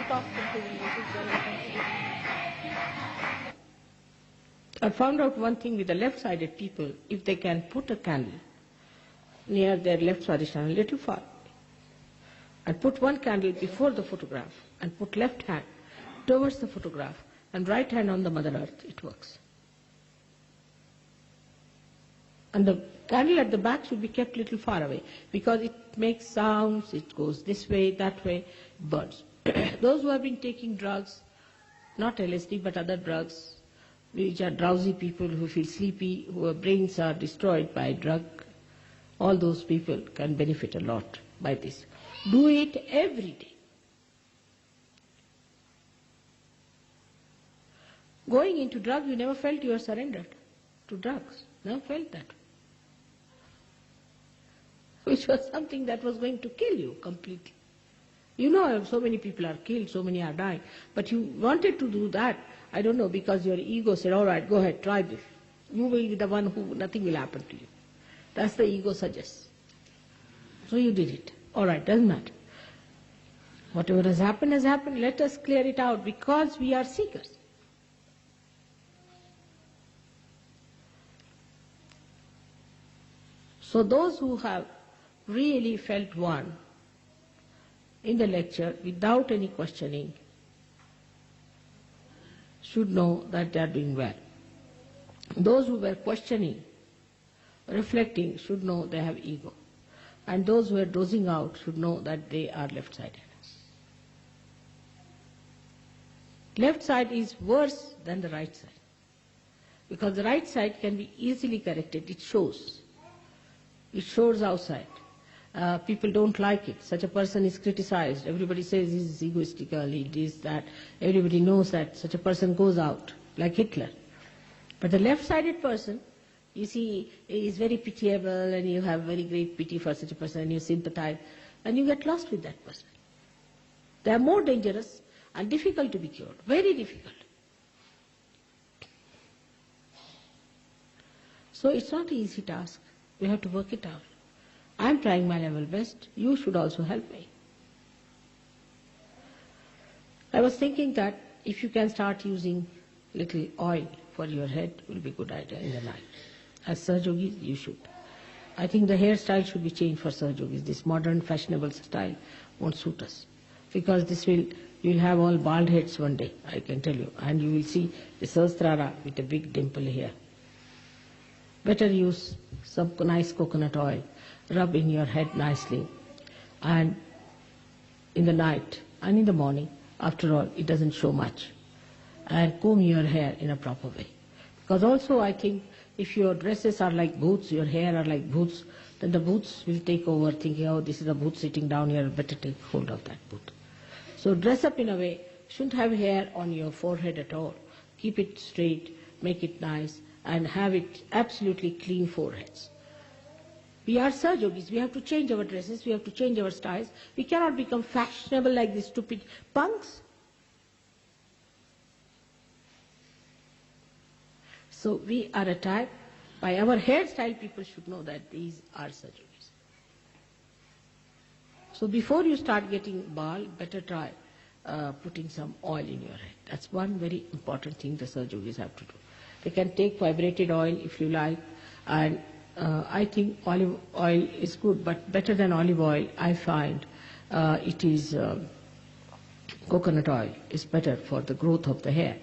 talk something. I found out one thing with the left-sided people, if they can put a candle near their left-sided channel, a little far, and put one candle before the photograph, and put left hand towards the photograph, and right hand on the Mother Earth, it works. And the candle at the back should be kept a little far away, because it makes sounds, it goes this way, that way, burns. Those who have been taking drugs, not LSD but other drugs, which are drowsy people who feel sleepy, whose brains are destroyed by drug, all those people can benefit a lot by this. Do it every day. Going into drugs, you never felt you were surrendered to drugs. Never felt that. Which was something that was going to kill you completely. You know, so many people are killed, so many are dying. But you wanted to do that, I don't know, because your ego said, all right, go ahead, try this. You will be the one who, nothing will happen to you. That's the ego suggests. So you did it. All right, doesn't matter. Whatever has happened, let us clear it out, because we are seekers. So those who have really felt one in the lecture without any questioning should know that they are doing well. Those who were questioning, reflecting, should know they have ego. And those who are dozing out should know that they are left-sided. Left side is worse than the right side, because the right side can be easily corrected. It shows. It shows outside. People don't like it. Such a person is criticized. Everybody says he's egoistical, he does that. Everybody knows that such a person goes out, like Hitler. But the left-sided person, you see, is very pitiable, and you have very great pity for such a person, and you sympathize, and you get lost with that person. They are more dangerous and difficult to be cured, very difficult. So it's not an easy task. We have to work it out. I am trying my level best. You should also help me. I was thinking that if you can start using little oil for your head, it will be a good idea in the night. As Sahaj Yogis, you should. I think the hairstyle should be changed for Sahaj Yogis. This modern fashionable style won't suit us, because you'll have all bald heads one day, I can tell you, and you will see the Sahasrara with a big dimple here. Better use some nice coconut oil, rub in your head nicely, and in the night and in the morning, after all, it doesn't show much, and comb your hair in a proper way. Because also I think if your dresses are like boots, your hair are like boots, then the boots will take over, thinking, oh, this is a boot sitting down here, better take hold of that boot. So dress up in a way, shouldn't have hair on your forehead at all. Keep it straight, make it nice, and have it absolutely clean foreheads. We are Sahaj Yogis. We have to change our dresses. We have to change our styles. We cannot become fashionable like these stupid punks. So we are a type. By our hairstyle, people should know that these are Sahaj Yogis. So before you start getting bald, better try putting some oil in your head. That's one very important thing the Sahaj Yogis have to do. They can take vibrated oil if you like, and I think olive oil is good, but better than olive oil, I find it is coconut oil is better for the growth of the hair.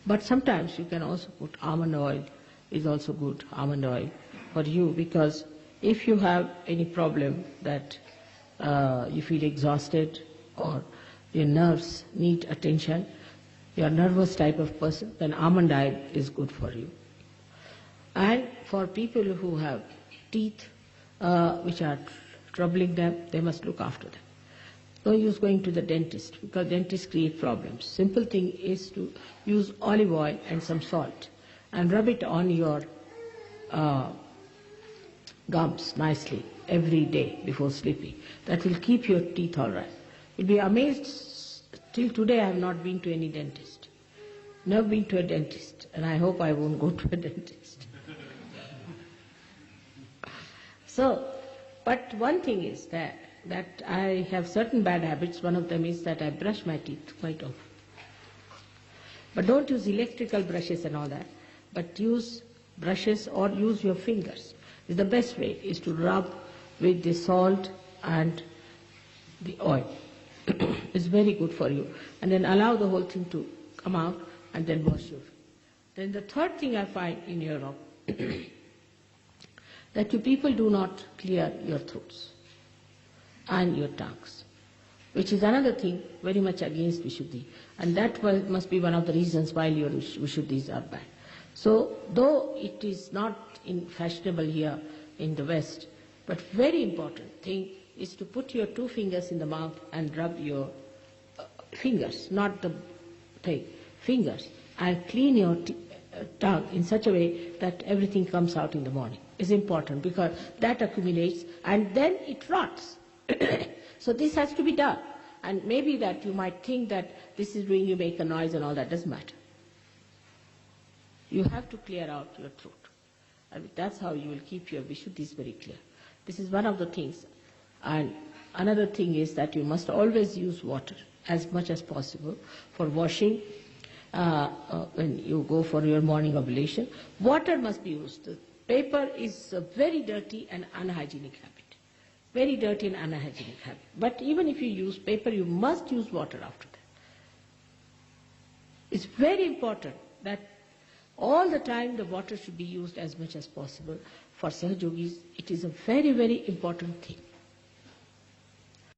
But sometimes you can also put almond oil, is also good, almond oil for you, because if you have any problem that you feel exhausted or your nerves need attention, you're a nervous type of person, then almond oil is good for you. And for people who have teeth which are troubling them, they must look after them. No use going to the dentist, because dentists create problems. Simple thing is to use olive oil and some salt and rub it on your gums nicely every day before sleeping. That will keep your teeth all right. You'll be amazed. Till today I have not been to any dentist. Never been to a dentist, and I hope I won't go to a dentist. So, but one thing is that that I have certain bad habits. One of them is that I brush my teeth quite often. But don't use electrical brushes and all that, but use brushes or use your fingers. The best way is to rub with the salt and the oil. It's very good for you. And then allow the whole thing to come out and then wash your feet. Then the third thing I find in Europe, that you people do not clear your throats and your tongues, which is another thing very much against Vishuddhi. And that must be one of the reasons why your Vishuddhis are bad. So, though it is not fashionable here in the West, but very important thing is to put your 2 fingers in the mouth and rub your fingers, not the thing, fingers, and clean your tongue in such a way that everything comes out in the morning. Is important because that accumulates and then it rots. So this has to be done. And maybe that you might think that this is doing you make a noise and all that, doesn't matter. You have to clear out your throat. And that's how you will keep your Vishuddhis very clear. This is one of the things. And another thing is that you must always use water as much as possible for washing. When you go for your morning oblation, water must be used. The paper is a very dirty and unhygienic habit. Very dirty and unhygienic habit. But even if you use paper, you must use water after that. It's very important that all the time the water should be used as much as possible. For Sahajogis, it is a very, very important thing.